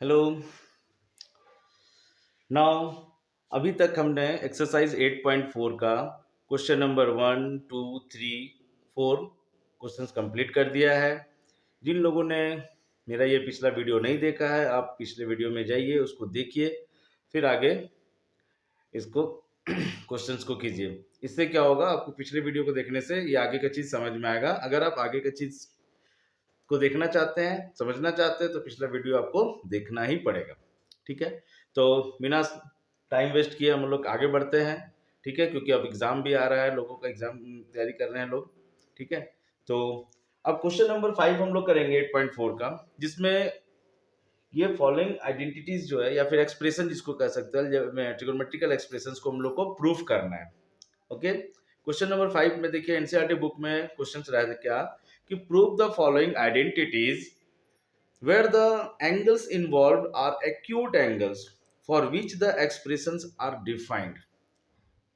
Hello. Now अभी तक हमने एक्सरसाइज 8.4 का क्वेश्चन नंबर 1, 2, 3, 4 क्वेश्चंस कंप्लीट कर दिया है। जिन लोगों ने मेरा ये पिछला वीडियो नहीं देखा है, आप पिछले वीडियो में जाइए, उसको देखिए, फिर आगे इसको क्वेश्चंस को कीजिए। इससे क्या होगा, आपको पिछले वीडियो को देखने से ये आगे का चीज़ समझ में आएगा। अगर आप आगे का चीज़ को देखना चाहते हैं, समझना चाहते हैं, तो पिछला वीडियो आपको देखना ही पड़ेगा। ठीक है, तो बिना टाइम वेस्ट किए हम लोग आगे बढ़ते हैं। ठीक है, क्योंकि अब एग्जाम भी आ रहा है, लोगों का एग्जाम तैयारी कर रहे हैं लोग। ठीक है, तो अब क्वेश्चन नंबर 5 हम लोग करेंगे 8.4 का, जिसमें ये फॉलोइंग आइडेंटिटीज जो है या फिर एक्सप्रेशन जिसको कह सकते हैं, ट्रिगोनोमेट्रिकल एक्सप्रेशंस को हम लोग को प्रूफ करना है। ओके, क्वेश्चन नंबर 5 में देखिए, एनसीईआरटी बुक में क्वेश्चंस रहा था क्या कि prove the following identities where the angles involved are acute angles for which the expressions are defined।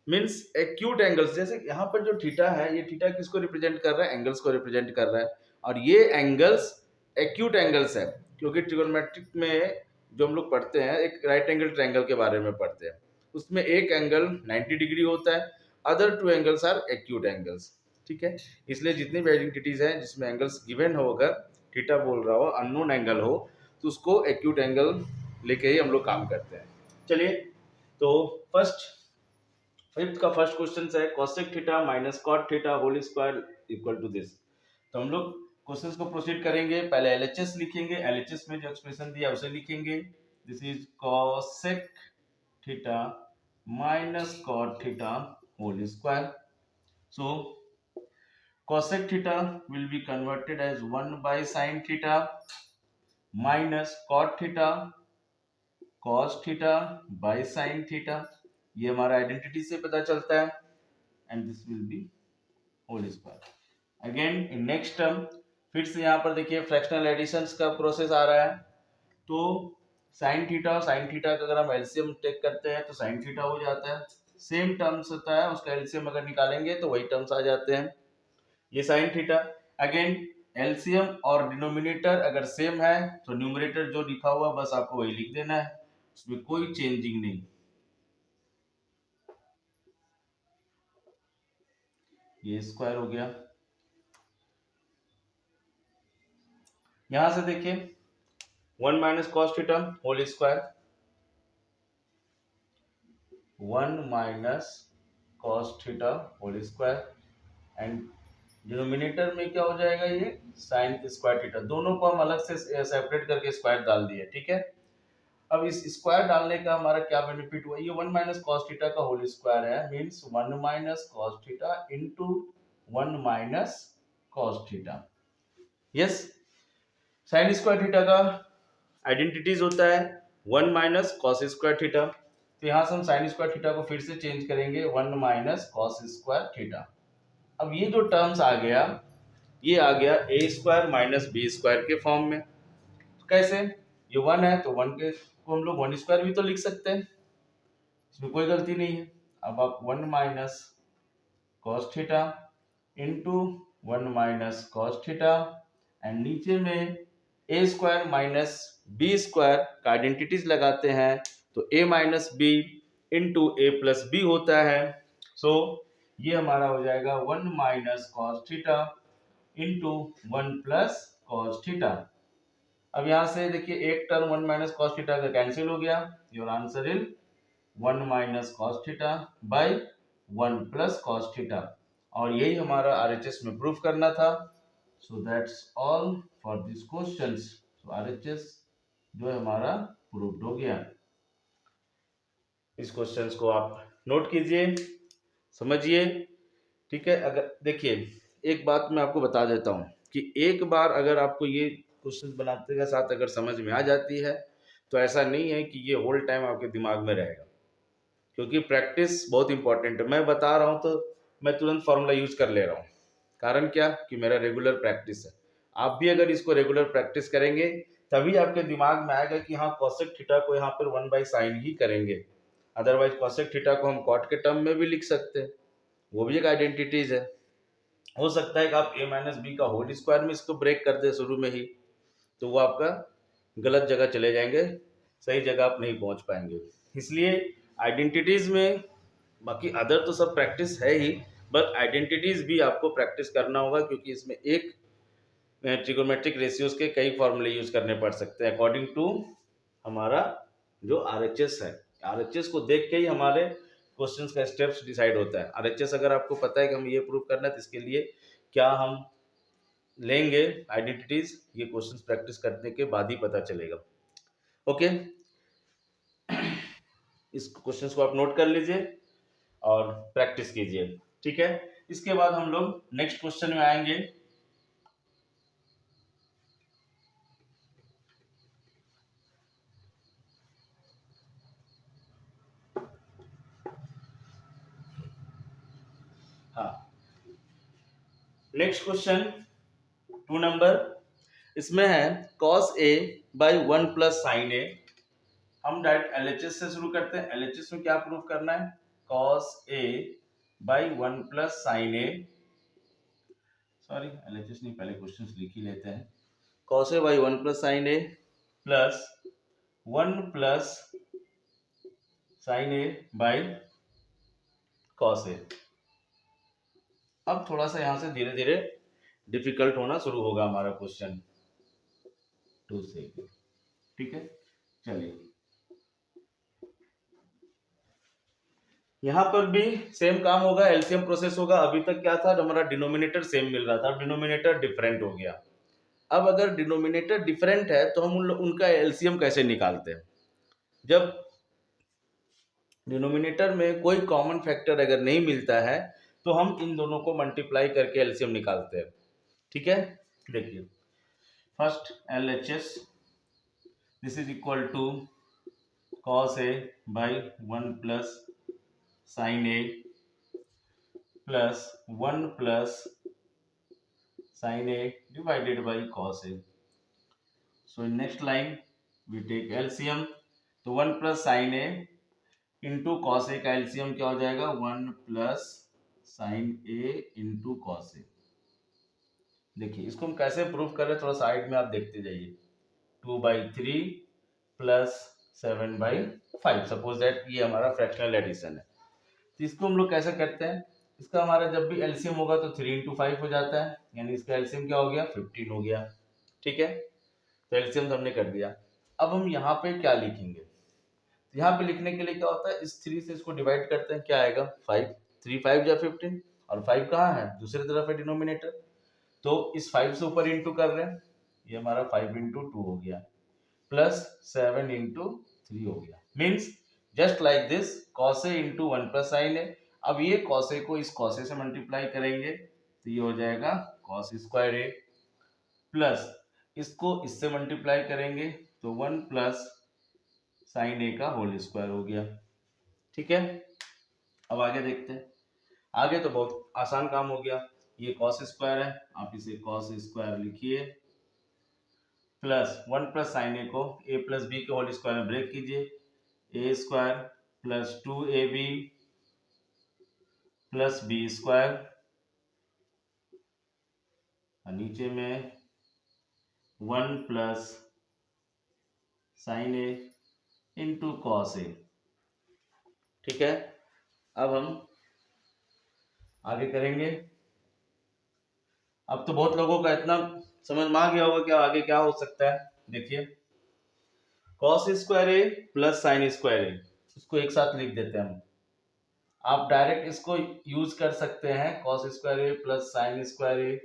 Means acute angles, जैसे यहाँ पर जो थीटा है, ये थीटा किसको रिप्रेजेंट कर रहा है? एंगल्स को रिप्रेजेंट कर रहा है। और ये एंगल्स एक्यूट एंगल्स है, क्योंकि ट्रिगोनोमेट्रिक में जो हम लोग पढ़ते हैं, एक राइट एंगल ट्रायंगल के बारे में पढ़ते हैं, उसमें एक एंगल 90 डिग्री होता है, other two angles are acute angles. ठीक है, इसलिए जितनी भी आइडेंटिटीज हैं जिसमें एंगल्स गिवन हो, अगर थीटा बोल रहा हो, अननोन एंगल हो, तो उसको एक्यूट एंगल लेके ही हम लोग काम करते हैं। चलिए, तो फिफ्थ का फर्स्ट क्वेश्चन है cosec theta minus cot theta whole square equal to this. तो हम लोग क्वेश्चंस को प्रोसीड करेंगे। पहले एलएचएस लिखेंगे, एलएचएस में जो एक्सप्रेशन दिया उसे लिखेंगे। This is cosec theta minus cot theta whole square. So cosec theta will be converted as 1 by sin theta minus cot theta cos theta by sin theta. ये हमारा आइडेंटिटी से पता चलता है, and this will be whole square. Again in next term, फिर से यहाँ पर देखिए फ्रैक्शनल एडिशंस का प्रोसेस आ रहा है। तो साइन थीटा और साइन थीटा का अगर हम एलसीएम टेक करते हैं तो साइन थीटा हो जाता है। सेम टर्म्स होता है, उसका एलसीएम अगर निकालेंगे तो वही टर्म्स आ जाते हैं। ये साइन थीटा, अगेन एलसीएम और डिनोमिनेटर अगर सेम है तो न्यूमरेटर जो लिखा हुआ बस आपको वही लिख देना है, उसमें कोई चेंजिंग नहीं। ये स्क्वायर हो गया। यहां से देखिए 1 minus cos theta whole square, 1 minus cos theta whole square, and denominator में क्या हो जाएगा, ये साइन स्क्वायर थीटा। दोनों को हम अलग से सेपरेट करके स्क्वायर डाल दिए। ठीक है, अब इस स्क्वायर डालने का हमारा क्या बेनिफिट हुआ, ये 1 माइनस कॉस थीटा का होल स्क्वायर है, means 1 minus cos theta into 1 minus cos theta. Yes, sign square theta का आइडेंटिटीज होता है 1 माइनस कॉस स्क्वायर थीटा। तो यहां से हम साइन स्क्वायर थीटा को फिर से चेंज करेंगे 1 माइनस कॉस स्क्वायर थीटा। अब ये जो टर्म्स आ गया, ये आ गया ए स्क्वायर माइनस बी स्क्वायर के फॉर्म में। तो कैसे, ये 1 है तो 1 के को हम लोग 1 स्क्वायर भी तो लिख सकते हैं, इसमें कोई गलती नहीं है। अब आप 1 minus cos theta into 1 minus cos theta, and नीचे में ए स्क्वायर माइनस बी स्क्वायर का आइडेंटिटीज लगाते हैं, तो A minus B into A plus B होता है। सो ये हमारा हो जाएगा 1 minus cos theta into 1 plus cos theta. अब यहां से देखिए एक टर्म 1 माइनस कॉस थीटा का कैंसिल हो गया, your answer is 1 minus cos theta by 1 plus cos theta, और यही हमारा आरएचएस में प्रूफ करना था। So that's all for this questions. So RHS जो है हमारा प्रूव्ड हो गया। इस क्वेश्चंस को आप नोट कीजिए, समझिए। ठीक है, अगर देखिए एक बात मैं आपको बता देता हूँ कि एक बार अगर आपको ये क्वेश्चंस बनाते के साथ अगर समझ में आ जाती है, तो ऐसा नहीं है कि ये होल टाइम आपके दिमाग में रहेगा, क्योंकि प्रैक्टिस बहुत इंपॉर्टेंट है। मैं बता रहा हूँ तो मैं तुरंत फॉर्मूला यूज कर ले रहा हूँ, कारण क्या कि मेरा रेगुलर प्रैक्टिस है। आप भी अगर इसको रेगुलर प्रैक्टिस करेंगे तभी आपके दिमाग में आएगा कि हाँ कॉसेक थीटा को यहाँ पर 1 बाई साइन ही करेंगे, अदरवाइज कॉसेक थीटा को हम कॉट के टर्म में भी लिख सकते हैं, वो भी एक आइडेंटिटीज है। हो सकता है कि आप ए माइनस बी का होल स्क्वायर में इसको ब्रेक कर दे शुरू में ही, तो वो आपका गलत जगह चले जाएंगे, सही जगह आप नहीं पहुंच पाएंगे। इसलिए आइडेंटिटीज में, बाकी अदर तो सब प्रैक्टिस है ही, बट आइडेंटिटीज भी आपको प्रैक्टिस करना होगा, क्योंकि इसमें एक ट्रिगोनोमेट्रिक रेशियोज के कई फॉर्मूले यूज करने पड़ सकते हैं अकॉर्डिंग टू हमारा जो आरएचएस है। आरएचएस को देख के ही हमारे क्वेश्चंस का स्टेप्स डिसाइड होता है। आरएचएस अगर आपको पता है कि हम ये प्रूव करना है, तो इसके लिए क्या हम लेंगे आइडेंटिटीज, ये क्वेश्चंस प्रैक्टिस करने के बाद ही पता चलेगा। ओके, इस क्वेश्चंस को आप नोट कर लीजिए और प्रैक्टिस कीजिए, ठीक है। इसके बाद हम लोग नेक्स्ट क्वेश्चन में आएंगे। हाँ, नेक्स्ट क्वेश्चन 2 नंबर, इसमें है cos a by 1 plus sine A. हम डायरेक्ट एलएचएस से शुरू करते हैं। एलएचएस में क्या प्रूव करना है? cos a by 1 plus sine A, sorry LHS नहीं, पहले क्वेश्चंस लिख ही लेते हैं। cos a by 1 plus sine A plus 1 plus sine A by cos a। अब थोड़ा सा यहां से धीरे धीरे डिफिकल्ट होना शुरू होगा हमारा क्वेश्चन 2 से, ठीक है। चलिए, यहाँ पर भी सेम काम होगा, एलसीएम प्रोसेस होगा। अभी तक क्या था, हमारा डिनोमिनेटर सेम मिल रहा था, अब डिनोमिनेटर डिफरेंट हो गया। अब अगर डिनोमिनेटर डिफरेंट है तो हम उनका एलसीएम कैसे निकालते हैं? जब डिनोमिनेटर में कोई कॉमन फैक्टर अगर नहीं मिलता है तो हम इन दोनों को मल्टीप्लाई करके एलसीएम निकालते हैं, ठीक है। देखिए, first LHS, this is equal to cos a by 1 plus sine A plus 1 plus sin a divided by cos a. So in next line we take LCM, तो 1 plus sin a into cos a का LCM क्या हो जाएगा? 1 plus sin a into cos a। देखिए, इसको हम कैसे prove कर रहे हैं, थोड़ा साइड में आप देखते जाइए। 2/3 प्लस 7/5, सपोज दैट ये हमारा फ्रैक्शनल एडिशन है। तो इसको हम लोग कैसे करते हैं? इसका हमारा जब भी एलसीएम होगा तो 3 इंटू 5 हो जाता है, यानी इसका एलसीएम क्या हो गया? 15 हो गया, ठीक है। तो एलसीएम तो हमने कर दिया। अब हम यहाँ पे क्या लिखेंगे? तो यहाँ पे लिखने के लिए क्या होता है, इस 3 से इसको डिवाइड करते हैं, क्या आएगा? 5, 3 5 जा 15, और 5 कहाँ है? दूसरी तरफ है डिनोमिनेटर, तो इस 5 से ऊपर इंटू कर रहे हैं, ये हमारा 5 इंटू 2 हो गया, प्लस 7 इंटू 3 हो गया। Means just like this, cos a into 1 plus sin a। अब ये cos a को इस cos a से मल्टीप्लाई करेंगे तो ये हो जाएगा cos स्क्वायर a, प्लस इसको इससे मल्टीप्लाई करेंगे तो 1 प्लस साइन ए का होल स्क्वायर हो गया, ठीक है। अब आगे देखते हैं। आगे तो बहुत आसान काम हो गया, ये cos स्क्वायर है, आप इसे cos स्क्वायर लिखिए, प्लस 1 प्लस साइन ए को a प्लस बी के होल स्क्वायर में ब्रेक कीजिए, A square plus 2ab plus B square, और नीचे में 1 plus sine A into cos A, ठीक है। अब हम आगे करेंगे। अब तो बहुत लोगों का इतना समझ में आ गया होगा कि आगे क्या हो सकता है। देखिए, cos square A plus sine square ए, इसको एक साथ लिख देते हैं हम। आप डायरेक्ट इसको यूज कर सकते हैं, cos square A plus sine square A,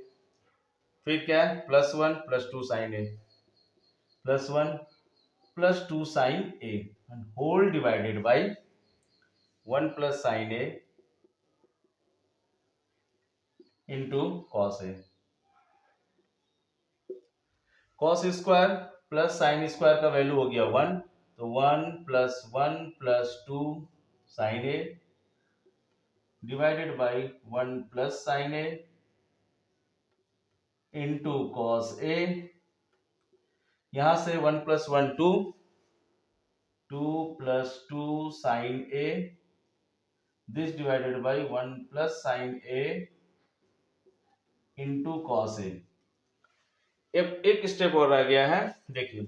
फिर क्या है? Plus 1 plus 2 sine A, plus 1 plus 2 sine A, whole divided by 1 plus sine A into cos A. Cos square plus sine square का value हो गया 1, तो 1 plus 1 plus 2 sine A divided by 1 plus sine A into cos A. यहां से 1 plus 1 2, 2 plus 2 sine A, this divided by 1 plus sine A into cos A. एक step और रह गया है, देखिए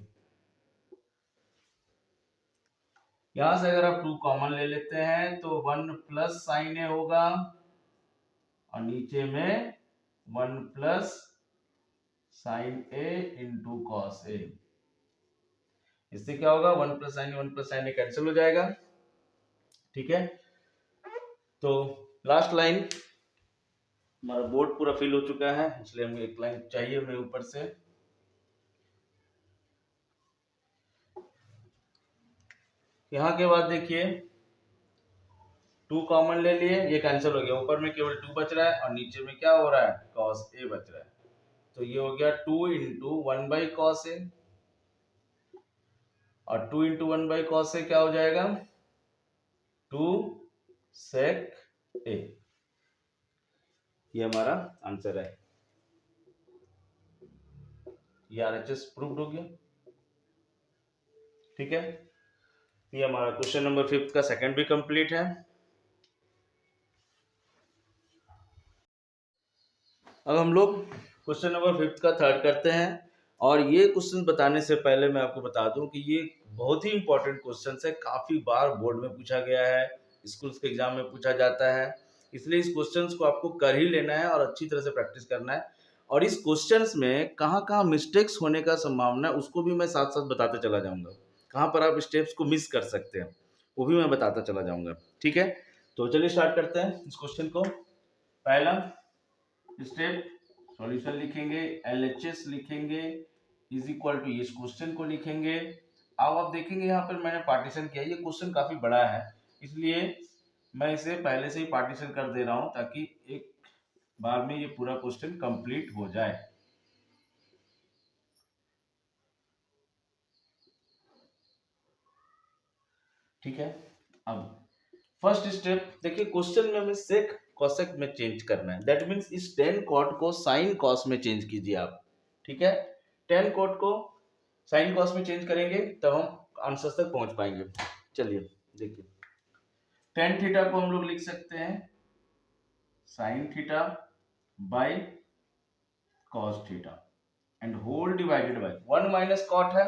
यहां से अगर आप 2 कॉमन ले लेते हैं तो 1 प्लस साइन ए होगा और नीचे में 1 plus sine A into cos ए। इससे क्या होगा, 1 प्लस साइन ए कैंसिल हो जाएगा। ठीक है, तो लास्ट लाइन, हमारा बोर्ड पूरा फिल हो चुका है इसलिए हमें एक लाइन चाहिए हमें ऊपर से। यहां के बाद देखिए 2 कॉमन ले लिए, ये कैंसिल हो गया, ऊपर में केवल 2 बच रहा है और नीचे में क्या हो रहा है, cos a बच रहा है। तो ये हो गया 2 इंटू 1 बाई कॉस ए, और 2 इंटू 1 बाई कॉस ए क्या हो जाएगा, 2 sec a। ये हमारा आंसर है, ये RHS प्रूव्ड हो गया। ठीक है, ये हमारा क्वेश्चन नंबर 5 का सेकंड भी कंप्लीट है। अब हम लोग क्वेश्चन नंबर 5 का थर्ड करते हैं, और ये क्वेश्चन बताने से पहले मैं आपको बता दूं कि ये बहुत ही इंपॉर्टेंट क्वेश्चन है, काफी बार बोर्ड में पूछा गया है, स्कूल्स के एग्जाम में पूछा जाता है, इसलिए इस क्वेश्चंस को आपको कर ही लेना है और अच्छी तरह से प्रैक्टिस करना है। और इस क्वेश्चंस में कहाँ मिस्टेक्स होने का संभावना है उसको भी मैं साथ साथ बताते चला जाऊंगा, कहाँ पर आप स्टेप्स को मिस कर सकते हैं वो भी मैं बताता चला जाऊंगा। ठीक है, तो चलिए स्टार्ट करते हैं इस क्वेश्चन को। पहला स्टेप, सॉल्यूशन लिखेंगे, LHS लिखेंगे इज इक्वल टू, इस क्वेश्चन को लिखेंगे। अब आप देखेंगे यहाँ पर मैंने पार्टीशन किया, ये क्वेश्चन काफी बड़ा है इसलिए मैं इसे पहले से ही पार्टीशन कर दे रहा हूं ताकि एक बार में ये पूरा क्वेश्चन कंप्लीट हो जाए। ठीक है, अब फर्स्ट स्टेप देखिए, क्वेश्चन में हमें सेक कॉसेक में चेंज करना है, दैट मींस इस टेन कॉट को साइन कॉस में चेंज कीजिए आप। ठीक है, टेन कॉट को साइन कॉस में चेंज करेंगे तब हम आंसर तक पहुंच पाएंगे। चलिए देखिए, टेन थीटा को हम लोग लिख सकते हैं sine theta by cos theta and whole divided by 1 minus cot है,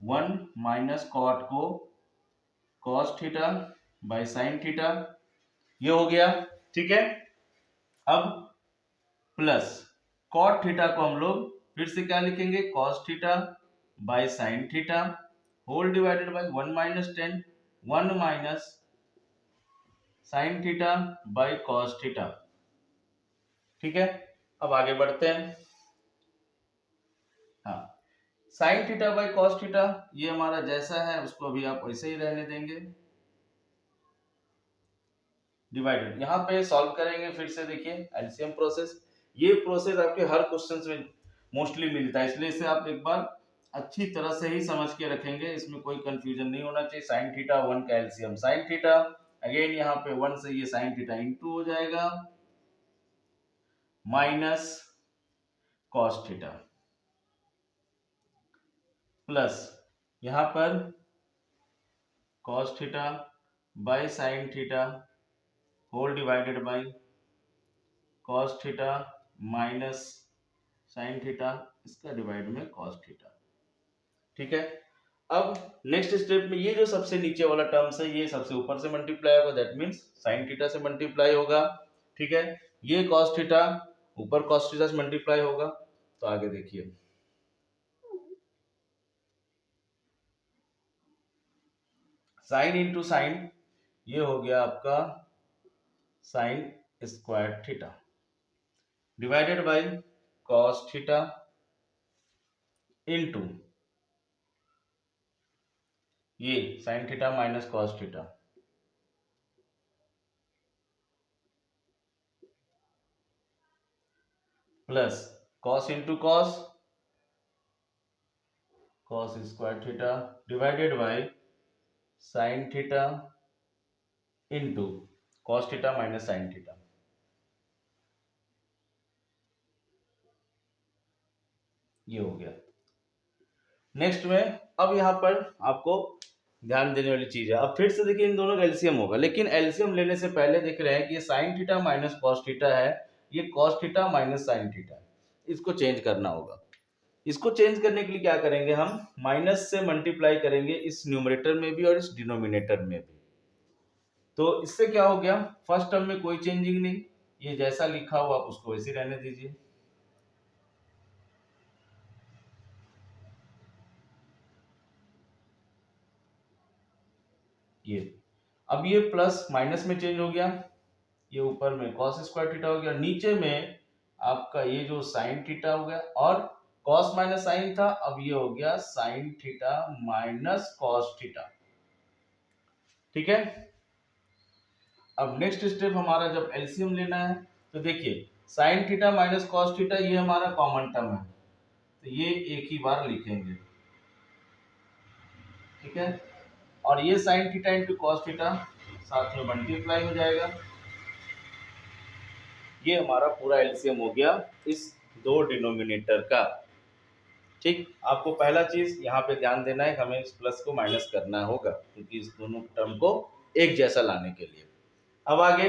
1 माइनस कॉट को cos theta by sine theta, ये हो गया। ठीक है, अब प्लस कॉट थीटा को हम लोग फिर से क्या लिखेंगे, cos theta by sine theta whole divided by 1 minus 10, 1 minus sine theta by cos theta. ठीक है, अब आगे बढ़ते हैं। हाँ, sine theta by cos theta ये हमारा जैसा है उसको अभी आप वैसे ही रहने देंगे, डिवाइडेड, यहाँ पे सॉल्व करेंगे फिर से। देखिए एलसीएम प्रोसेस, ये प्रोसेस आपके हर क्वेश्चन में मोस्टली मिलता है इसलिए इसे आप एक बार अच्छी तरह से ही समझ के रखेंगे, इसमें कोई कंफ्यूजन नहीं होना चाहिए। साइन थीटा 1 का एलसीएम साइन थीटा, अगेन यहाँ पे 1 से ये साइन थीटा इंटू हो जाएगा माइनस कॉस थीटा प्लस यहाँ पर cos theta by sine theta whole divided by cos theta minus sine theta, इसका डिवाइड में कॉस थीटा। ठीक है, अब नेक्स्ट स्टेप में ये जो सबसे नीचे वाला टर्म्स है ये सबसे ऊपर से मल्टीप्लाई होगा, दैट मींस साइन थीटा से मल्टीप्लाई होगा। ठीक है, ये कॉस थीटा ऊपर कॉस थीटा से मल्टीप्लाई होगा। तो आगे देखिए, साइन इंटू साइन ये हो गया आपका sine square theta divided by cos theta into ये sine theta minus cos theta plus cos into cos, cos square theta divided by sine theta into cos theta minus sine theta. ये हो गया। Next में अब यहाँ पर आपको ध्यान देने वाली चीज है, अब फिर से देखिए इन दोनों का एलसीएम होगा, लेकिन एलसीएम लेने से पहले देख रहे हैं कि ये sine theta minus cos theta है, ये cos theta minus sine theta, इसको चेंज करना होगा। इसको चेंज करने के लिए क्या करेंगे, हम माइनस से मल्टीप्लाई करेंगे इस न्यूमरेटर में भी और इस डिनोमिनेटर में भी। तो इससे क्या हो गया, फर्स्ट टर्म में कोई चेंजिंग नहीं, ये जैसा लिखा हुआ आप उसको वैसे रहने दीजिए। ये अब ये प्लस माइनस में चेंज हो गया, ये ऊपर में cos स्क्वायर थीटा हो गया, नीचे में आपका ये जो साइन थीटा हो गया, और cos माइनस साइन था, अब ये हो गया sign theta minus cos theta. ठीक है, अब नेक्स्ट स्टेप हमारा जब एलसीएम लेना है, तो देखिए sign theta minus cos theta ये हमारा कॉमन टर्म है, तो ये एक ही बार लिखेंगे। ठीक है, और ये sine theta into cos theta साथ में मल्टीप्लाई हो जाएगा। ये हमारा पूरा एलसीएम हो गया इस दो डिनोमिनेटर का। ठीक, आपको पहला चीज यहाँ पे ध्यान देना है, हमें इस प्लस को माइनस करना होगा क्योंकि इस दोनों टर्म को एक जैसा लाने के लिए। अब आगे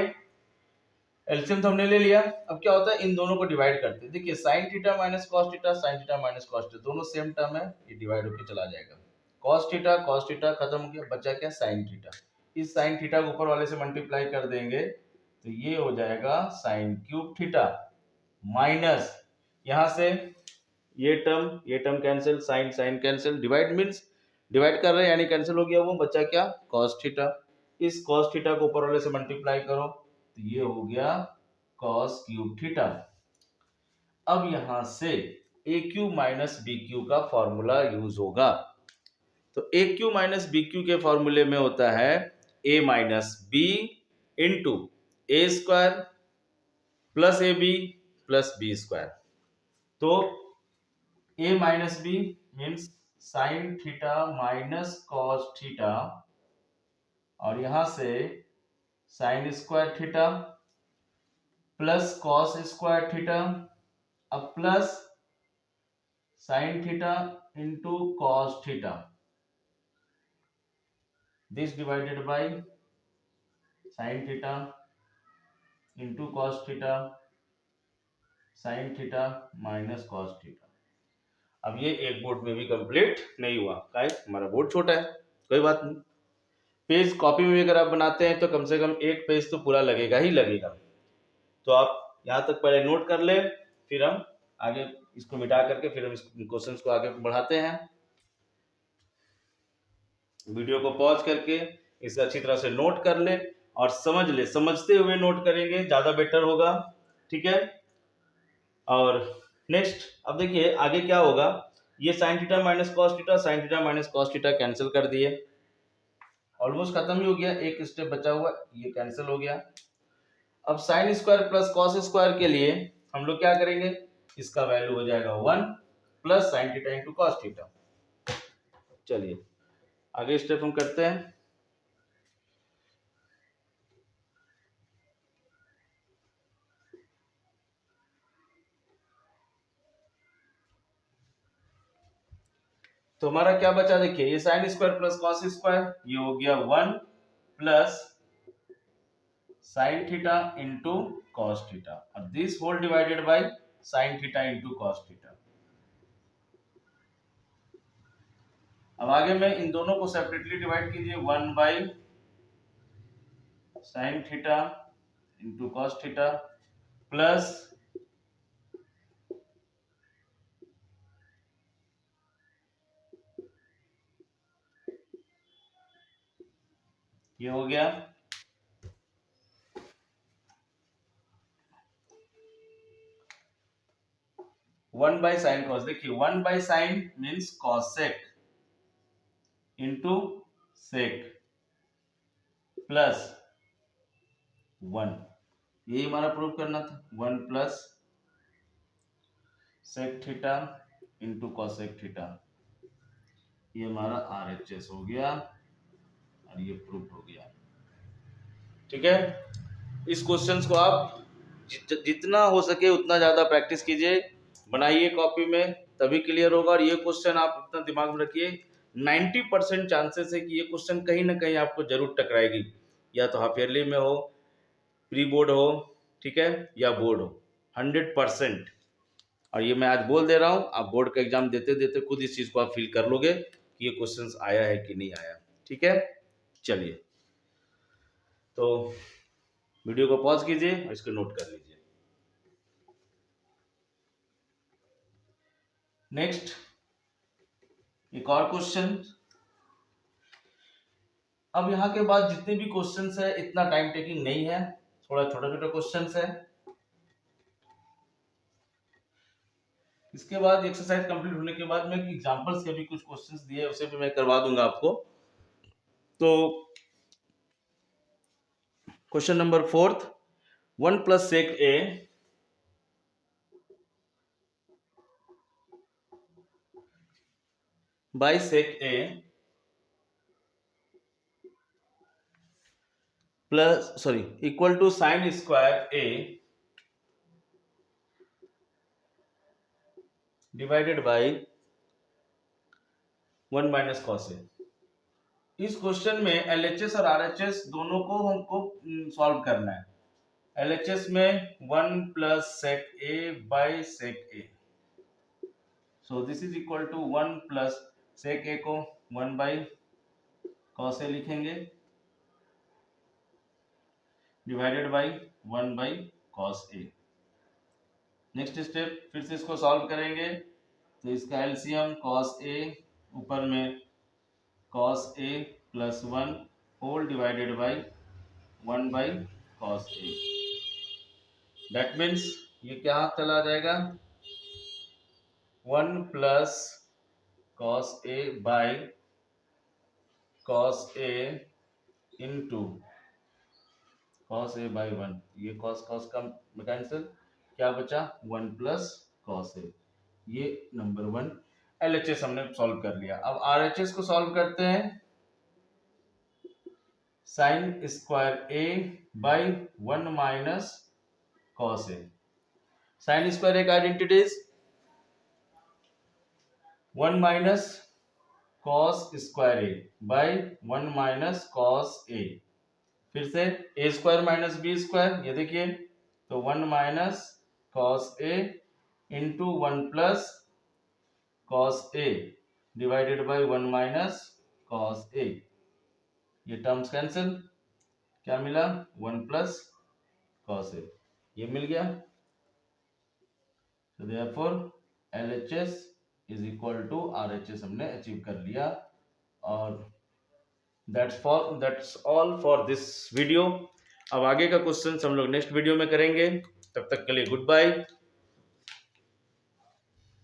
एलसीएम तो हमने ले लिया, अब क्या होता है इन दोनों को डिवाइड करते हैं। देखिए sign theta minus cos theta, sign theta minus cos theta दोनों सेम टर्म है, ये डिवाइड होकर चला जाएगा। कॉस थीटा खत्म हो गया, बचा क्या साइन थीटा। इस साइन थीटा को ऊपर वाले से मल्टीप्लाई कर देंगे तो ये हो जाएगा साइन क्यूब थीटा माइनस यहाँ से ये term cancel, sine sine cancel, divide means divide कर रहे हैं यानी कैंसिल हो गया, वो बचा क्या कॉस थीटा। इस कॉस थीटा को ऊपर वाले से मल्टीप्लाई करो तो ये हो गया कॉस क्यूब थीटा। अब यहां से A cube minus B cube का फॉर्मूला यूज होगा। तो A cube minus B cube के फॉर्मूले में होता है A minus B into A square plus A B plus B square. तो A minus B means sine theta minus cos theta, और यहां से sine square theta plus cos square theta, अब plus sine theta into cos theta, this divided by sine theta into cos theta sine theta minus cos theta. अब ये एक board में भी complete नहीं हुआ, काहे हमारा बोर्ड छोटा है, कोई बात नहीं। पेज कॉपी में भी अगर आप बनाते हैं तो कम से कम एक पेज तो पूरा लगेगा ही लगेगा। तो आप यहाँ तक पहले नोट कर ले, फिर हम आगे इसको मिटा करके फिर हम इस क्वेश्चंस को आगे बढ़ाते हैं। वीडियो को पॉज करके इसे अच्छी तरह से नोट कर ले और समझ ले, समझते हुए नोट करेंगे ज्यादा बेटर होगा। ठीक है, और नेक्स्ट अब देखिए आगे क्या होगा, ये sine theta minus cos theta, sign theta minus cos theta cancel कर दिए, ऑलमोस्ट खत्म ही हो गया, एक स्टेप बचा हुआ ये कैंसिल हो गया। अब sign square plus cos square के लिए हम लोग क्या करेंगे, इसका वैल्यू हो जाएगा 1 plus sine theta into cos theta. चलिए आगे स्टेप हम करते हैं। तो हमारा क्या बचा, देखिए ये sine square plus cos square, ये हो गया 1 plus sine theta into cos theta, और this whole divided by sine theta into cos theta. अब आगे में इन दोनों को सेपरेटली डिवाइड कीजिए, 1 by sine theta into cos theta plus ये हो गया 1 बाई साइन कॉस। देखिए 1 by sine means cosec into sec plus 1, यही हमारा प्रूव करना था, 1 plus sec theta into cosec theta, ये हमारा RHS हो गया और ये प्रूफ हो गया। ठीक है, इस क्वेश्चंस को आप जितना हो सके उतना ज्यादा प्रैक्टिस कीजिए, बनाइए कॉपी में, तभी क्लियर होगा। और ये क्वेश्चन आप इतना दिमाग में रखिए, 90% चांसेस है कि ये क्वेश्चन कहीं ना कहीं आपको जरूर टकराएगी, या तो हाफ ईयरली में हो, प्री बोर्ड हो, ठीक है, या बोर्ड हो, 100%। और ये मैं आज बोल दे रहा हूँ, आप बोर्ड का एग्जाम देते देते खुद इस चीज को आप फील कर लोगे कि ये क्वेश्चंस आया है कि नहीं आया। ठीक है, चलिए तो वीडियो को पॉज कीजिए और इसको नोट कर लीजिए। नेक्स्ट एक और क्वेश्चन। अब यहाँ के बाद जितने भी क्वेश्चंस है इतना टाइम टेकिंग नहीं है, थोड़ा छोटा छोटा क्वेश्चंस है। इसके बाद एक्सरसाइज कंप्लीट होने के बाद में एग्जांपल्स के भी कुछ क्वेश्चंस दिए उसे भी मैं करवा दूंगा आपको। तो question number 4, 1 + sec a by sec a equal to sin square a divided by 1 minus cos a। इस क्वेश्चन में एलएचएस और आरएचएस दोनों को हमको सॉल्व करना है। एलएचएस में 1 + sec a by sec a, so this is equal to 1 + sec a को 1 by cos a लिखेंगे divided by 1 by cos a। Next step फिर से इसको सॉल्व करेंगे तो इसका एलसीएम cos a ऊपर में cos a + 1 whole divided by 1 by cos a। That means ये क्या चला जाएगा 1 + cos a by cos a into cos a by 1, ये cos का कैंसिल, क्या बचा 1 + cos a। ये नंबर 1 एलएचएस हमने सॉल्व कर लिया। अब आरएचएस को सॉल्व करते हैं। sin square a by 1 minus cos a। sin square एक identity is 1 minus cos square a by 1 minus cos a। फिर से a square minus B square, ये देखिए तो 1 minus cos a into 1 plus cos a divided by 1 minus cos a। ये terms cancel, क्या मिला 1 plus cos a, ये मिल गया। so therefore LHS is equal to RHS हमने अचीव कर लिया। और that's all for this video। अब आगे का क्वेश्चन हम लोग नेक्स्ट वीडियो में करेंगे। तब तक के लिए गुड बाय।